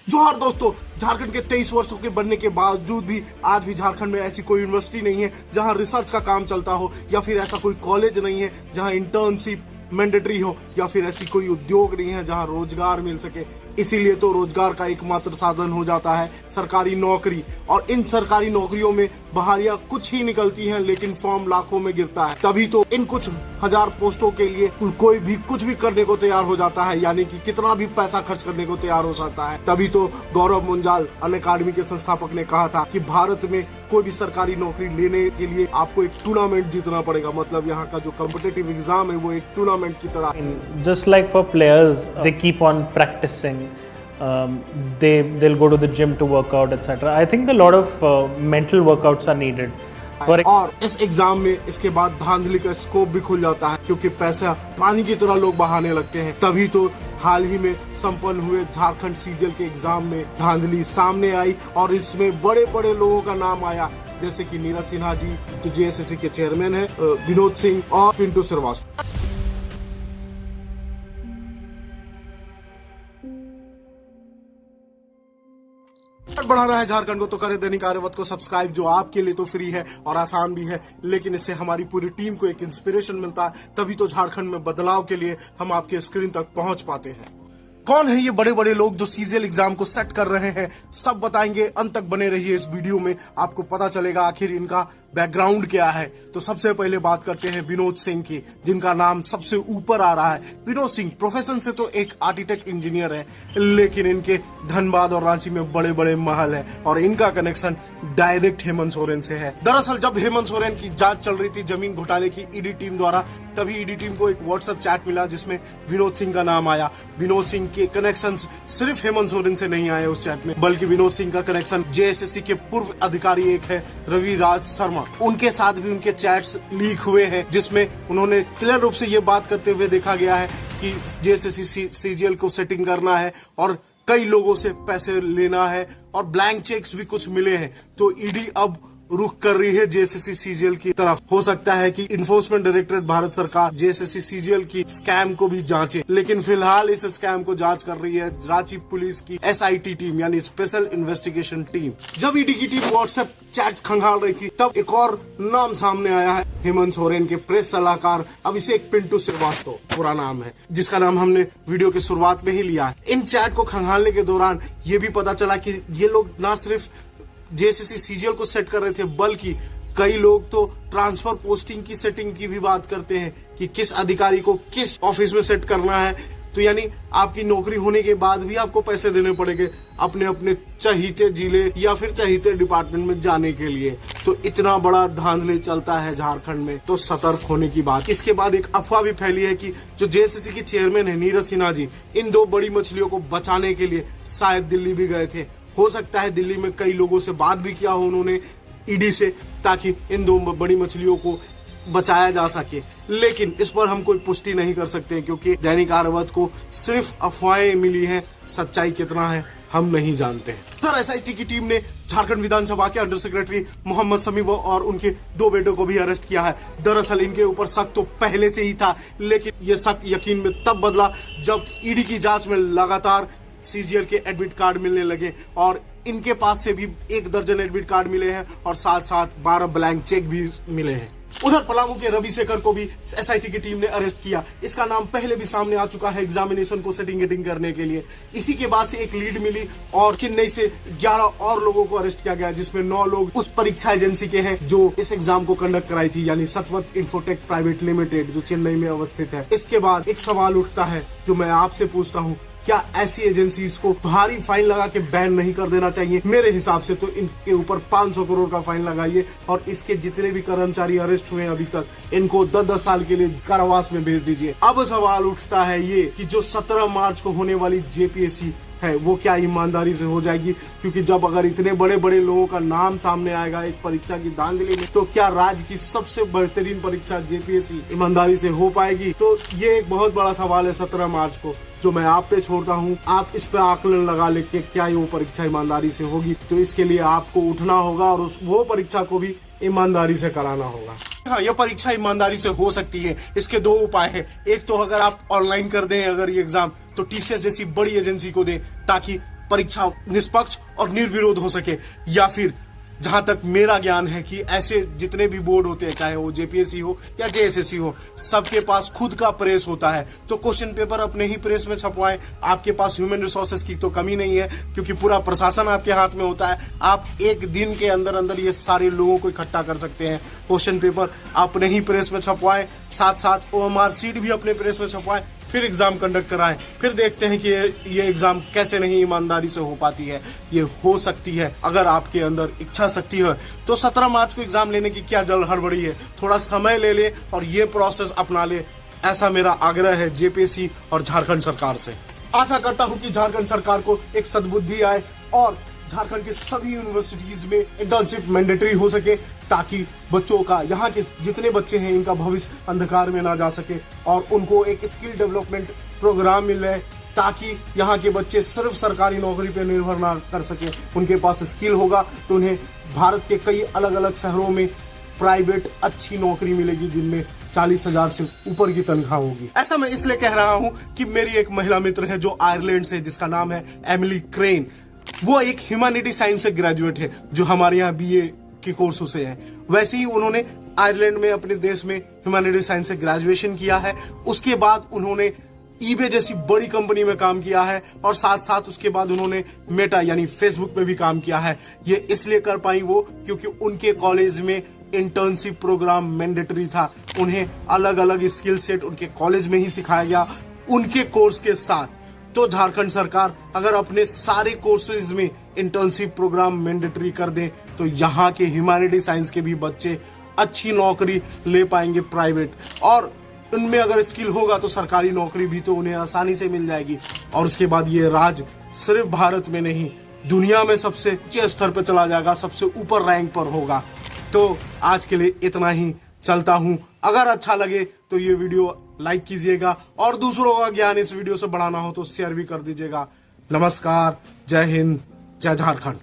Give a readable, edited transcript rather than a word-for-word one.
जोहार दोस्तों, झारखंड के 23 वर्षों के बनने के बावजूद भी आज भी झारखंड में ऐसी कोई यूनिवर्सिटी नहीं है जहां रिसर्च का काम चलता हो, या फिर ऐसा कोई कॉलेज नहीं है जहां इंटर्नशिप मैंडेटरी हो, या फिर ऐसी कोई उद्योग नहीं है जहां रोजगार मिल सके। इसीलिए तो रोजगार का एकमात्र साधन हो जाता है सरकारी नौकरी। और इन सरकारी नौकरियों में बहालियां कुछ ही निकलती हैं, लेकिन फॉर्म लाखों में गिरता है। तभी तो इन कुछ हजार पोस्टों के लिए कोई भी कुछ भी करने को तैयार हो जाता है, यानी कि कितना भी पैसा खर्च करने को तैयार हो जाता है। तभी तो गौरव मुंजाल अनअकैडमी के संस्थापक ने कहा था कि भारत में कोई भी सरकारी नौकरी लेने के लिए आपको एक टूर्नामेंट जीतना पड़ेगा। मतलब यहाँ का जो कॉम्पिटिटिव एग्जाम है वो एक टूर्नामेंट की तरह। Just like for players, they keep on practicing. They'll go to the gym to work out, etc. I think a lot of mental workouts are needed. और इस एग्जाम में इसके बाद धांधली का स्कोप भी खुल जाता है, क्योंकि पैसा पानी की तरह लोग बहाने लगते हैं। तभी तो हाल ही में संपन्न हुए झारखंड सीजीएल के एग्जाम में धांधली सामने आई और इसमें बड़े बड़े लोगों का नाम आया, जैसे कि नीरज सिन्हा जी जो जेएसएससी के चेयरमैन है, विनोद सिंह और पिंटू श्रीवास्तव। बढ़ाना है झारखंड को तो करे दैनिक आर्यावत को सब्सक्राइब, जो आपके लिए तो फ्री है और आसान भी है, लेकिन इससे हमारी पूरी टीम को एक इंस्पिरेशन मिलता है। तभी तो झारखंड में बदलाव के लिए हम आपके स्क्रीन तक पहुंच पाते हैं। कौन है ये बड़े बड़े लोग जो सीजीएल एग्जाम को सेट कर रहे हैं, सब बताएंगे। अंत तक बने रहिए इस वीडियो में, आपको पता चलेगा आखिर इनका बैकग्राउंड क्या है। तो सबसे पहले बात करते हैं विनोद सिंह की, जिनका नाम सबसे ऊपर आ रहा है। विनोद सिंह प्रोफेशन से तो एक आर्किटेक्ट इंजीनियर है, लेकिन इनके धनबाद और रांची में बड़े बड़े महल है और इनका कनेक्शन डायरेक्ट हेमंत सोरेन से है। दरअसल जब हेमंत सोरेन की जांच चल रही थी जमीन घोटाले की ईडी टीम द्वारा, तभी ईडी टीम को एक व्हाट्सएप चैट मिला जिसमें विनोद सिंह का नाम आया। विनोद सिंह के कनेक्शंस सिर्फ हेमंत सोरेन से नहीं आए उस चैट में, बल्कि विनोद सिंह का कनेक्शन जेएसएससी के पूर्व अधिकारी एक है रवि राज शर्मा, उनके साथ भी उनके चैट्स लीक हुए हैं, जिसमें उन्होंने क्लियर रूप से ये बात करते हुए देखा गया है कि जेएसएससी सीजीएल को सेटिंग करना है और कई लोगों से पैसे लेना है और ब्लैंक चेक्स भी कुछ मिले हैं। तो ईडी अब रुख कर रही है जेएसएससी सीजीएल की तरफ। हो सकता है कि इन्फोर्समेंट डायरेक्टरेट भारत सरकार जेएसएससी सीजीएल की स्कैम को भी जांचे, लेकिन फिलहाल इस स्कैम को जांच कर रही है रांची पुलिस की एसआईटी टीम, यानी स्पेशल इन्वेस्टिगेशन टीम। जब ईडी की टीम व्हाट्सएप चैट खंगाल रही थी, तब एक और नाम सामने आया है, हेमंत सोरेन के प्रेस सलाहकार अभिषेक पिंटू श्रीवास्तव पूरा नाम है, जिसका नाम हमने वीडियो की शुरुआत में ही लिया है। इन चैट को खंगालने के दौरान ये भी पता चला कि ये लोग न सिर्फ जेएसएससी सीजीएल को सेट कर रहे थे, बल्कि कई लोग तो ट्रांसफर पोस्टिंग की सेटिंग की भी बात करते हैं कि किस अधिकारी को किस ऑफिस में सेट करना है। तो यानी आपकी नौकरी होने के बाद भी आपको पैसे देने पड़ेंगे अपने अपने चहीते जिले या फिर चहीते डिपार्टमेंट में जाने के लिए। तो इतना बड़ा धांधली चलता है झारखंड में, तो सतर्क होने की बात। इसके बाद एक अफवाह भी फैली है कि जो जेएसएससी के चेयरमैन है नीरज सिन्हा जी, इन दो बड़ी मछलियों को बचाने के लिए शायद दिल्ली भी गए थे। हो सकता है दिल्ली में कई लोगों से बात भी किया हो उन्होंने ईडी से, ताकि इन दो बड़ी मछलियों को बचाया जा सके, लेकिन इस पर हम कोई पुष्टि नहीं कर सकते क्योंकि दैनिक आर्यावत को सिर्फ अफवाहें मिली हैं। सच्चाई कितना है हम नहीं जानते हैं। सर, एसआईटी की टीम ने झारखंड विधानसभा के अंडर सेक्रेटरी मोहम्मद समीब और उनके दो बेटों को भी अरेस्ट किया है। दरअसल इनके ऊपर शक तो पहले से ही था, लेकिन ये शक यकीन में तब बदला जब ईडी की जांच में लगातार सीजीएल के एडमिट कार्ड मिलने लगे और इनके पास से भी 1 दर्जन एडमिट कार्ड मिले हैं और साथ साथ 12 ब्लैंक चेक भी मिले हैं। उधर पलामू के रवि शेखर को भी एसआईटी की टीम ने अरेस्ट किया। इसका नाम पहले भी सामने आ चुका है एग्जामिनेशन को सेटिंग करने के लिए। इसी के बाद से एक लीड मिली और चेन्नई से 11 और लोगों को अरेस्ट किया गया, जिसमें 9 लोग उस परीक्षा एजेंसी के हैं जो इस एग्जाम को कंडक्ट कराई थी, यानी सतवत इंफोटेक प्राइवेट लिमिटेड, जो चेन्नई में अवस्थित है। इसके बाद एक सवाल उठता है जो मैं आपसे पूछता हूँ, क्या ऐसी एजेंसीज को भारी फाइन लगा के बैन नहीं कर देना चाहिए? मेरे हिसाब से तो इनके ऊपर 500 करोड़ का फाइन लगाइए और इसके जितने भी कर्मचारी अरेस्ट हुए अभी तक, इनको 10-10 साल के लिए कारावास में भेज दीजिए। अब सवाल उठता है ये कि जो 17 मार्च को होने वाली जेपीएससी है वो क्या ईमानदारी से हो जाएगी? क्योंकि जब अगर इतने बड़े बड़े लोगों का नाम सामने आएगा एक परीक्षा की धांधली में, तो क्या राज्य की सबसे बेहतरीन परीक्षा जेपीएससी ईमानदारी से हो पाएगी? तो ये एक बहुत बड़ा सवाल है 17 मार्च को, जो मैं आप पे छोड़ता हूँ। आप इस पे आकलन लगा लेके क्या वो परीक्षा ईमानदारी से होगी? तो इसके लिए आपको उठना होगा और वो परीक्षा को भी ईमानदारी से कराना होगा। हाँ, यह परीक्षा ईमानदारी से हो सकती है। इसके 2 उपाय हैं। एक तो अगर आप ऑनलाइन कर दें अगर ये एग्जाम, तो टीसीएस जैसी बड़ी एजेंसी को दें ताकि परीक्षा निष्पक्ष और निर्विरोध हो सके। या फिर जहां तक मेरा ज्ञान है कि ऐसे जितने भी बोर्ड होते हैं, चाहे वो जेपीएससी हो या जेएसएससी हो, सबके पास खुद का प्रेस होता है। तो क्वेश्चन पेपर अपने ही प्रेस में छपवाएं। आपके पास ह्यूमन रिसोर्सेज की तो कमी नहीं है, क्योंकि पूरा प्रशासन आपके हाथ में होता है। आप एक दिन के अंदर अंदर ये सारे लोगों को इकट्ठा कर सकते हैं। क्वेश्चन पेपर अपने ही प्रेस में छपवाएं, साथ साथ ओएमआर सीट भी अपने प्रेस में छपवाएं, फिर एग्जाम कंडक्ट कराएं। फिर देखते हैं कि ये एग्जाम कैसे नहीं ईमानदारी से हो पाती है। ये हो सकती है अगर आपके अंदर इच्छा शक्ति है। तो 17 मार्च को एग्जाम लेने की क्या जल्द हड़बड़ी है, थोड़ा समय ले ले और ये प्रोसेस अपना ले, ऐसा मेरा आग्रह है जेपीएससी और झारखंड सरकार से। आशा करता हूं कि झारखंड सरकार को एक सद्बुद्धि आए और झारखंड के सभी यूनिवर्सिटीज में इंटर्नशिप मैंडेटरी हो सके, ताकि बच्चों का, यहाँ के जितने बच्चे हैं, इनका भविष्य अंधकार में ना जा सके और उनको एक स्किल डेवलपमेंट प्रोग्राम मिले, ताकि यहाँ के बच्चे सिर्फ सरकारी नौकरी पर निर्भर ना कर सके। उनके पास स्किल होगा तो उन्हें भारत के कई अलग अलग शहरों में प्राइवेट अच्छी नौकरी मिलेगी, जिनमें 40,000 से ऊपर की तनख्वाह होगी। ऐसा मैं इसलिए कह रहा हूँ कि मेरी एक महिला मित्र है जो आयरलैंड से, जिसका नाम है एमिली क्रेन। वो एक ह्यूमैनिटी साइंस से ग्रेजुएट है, जो हमारे यहाँ बीए के कोर्सों से है। वैसे ही उन्होंने आयरलैंड में, अपने देश में ह्यूमैनिटी साइंस से ग्रेजुएशन किया है। उसके बाद उन्होंने ईबे जैसी बड़ी कंपनी में काम किया है और साथ साथ उसके बाद उन्होंने मेटा यानी फेसबुक पे भी काम किया है। ये इसलिए कर पाई वो क्योंकि उनके कॉलेज में इंटर्नशिप प्रोग्राम मैंडेटरी था। उन्हें अलग अलग स्किल सेट उनके कॉलेज में ही सिखाया गया उनके कोर्स के साथ। तो झारखंड सरकार अगर अपने सारे कोर्सेज में इंटर्नशिप प्रोग्राम मैंडेटरी कर दे तो यहाँ के ह्यूमैनिटी साइंस के भी बच्चे अच्छी नौकरी ले पाएंगे प्राइवेट, और उनमें अगर स्किल होगा तो सरकारी नौकरी भी तो उन्हें आसानी से मिल जाएगी। और उसके बाद ये राज सिर्फ भारत में नहीं, दुनिया में सबसे ऊंचे स्तर पर चला जाएगा, सबसे ऊपर रैंक पर होगा। तो आज के लिए इतना ही, चलता हूं। अगर अच्छा लगे तो ये वीडियो लाइक कीजिएगा और दूसरों का ज्ञान इस वीडियो से बढ़ाना हो तो शेयर भी कर दीजिएगा। नमस्कार, जय हिंद, जय झारखंड।